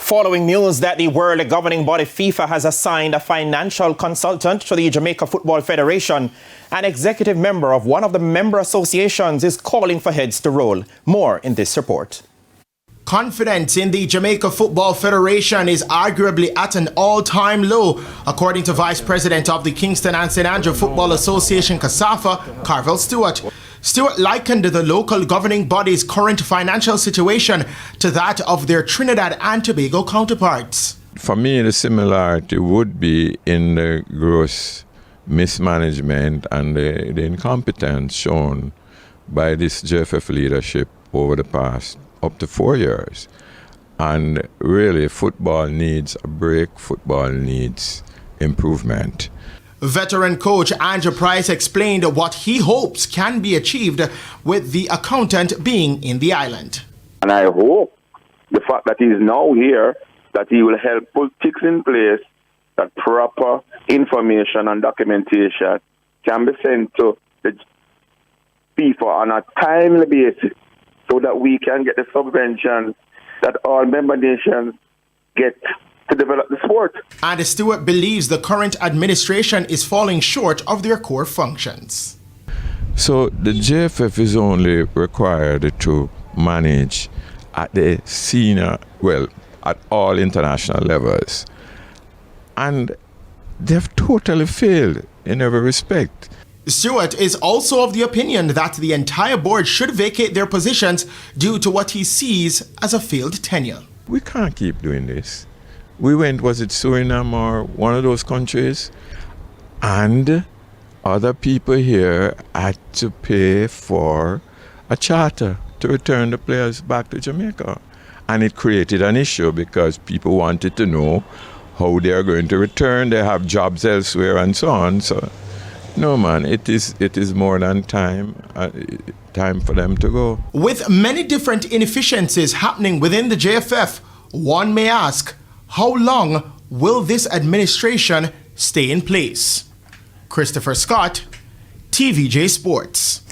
Following news that the world governing body FIFA has assigned a financial consultant to the Jamaica Football Federation, an executive member of one of the member associations is calling for heads to roll. More in this report. Confidence in the Jamaica Football Federation is arguably at an all-time low, according to Vice President of the Kingston and St. Andrew Football Association, KSAFA, Carvel Stewart. Stewart likened the local governing body's current financial situation to that of their Trinidad and Tobago counterparts. For me, the similarity would be in the gross mismanagement and the incompetence shown by this JFF leadership over the past up to 4 years. And really, football needs a break, football needs improvement. Veteran coach Andrew Price explained what he hopes can be achieved with the accountant being in the island. And I hope the fact that he is now here, that he will help put things in place, that proper information and documentation can be sent to the FIFA on a timely basis so that we can get the subvention that all member nations get to develop the sport. And Stewart believes the current administration is falling short of their core functions. So the JFF is only required to manage at the senior, well, at all international levels. And they've totally failed in every respect. Stewart is also of the opinion that the entire board should vacate their positions due to what he sees as a failed tenure. We can't keep doing this. We went, was it Suriname or one of those countries? And other people here had to pay for a charter to return the players back to Jamaica. And it created an issue because people wanted to know how they are going to return. They have jobs elsewhere and so on. So, no, man, it is more than time for them to go. With many different inefficiencies happening within the JFF, one may ask, how long will this administration stay in place? Christopher Scott, TVJ Sports.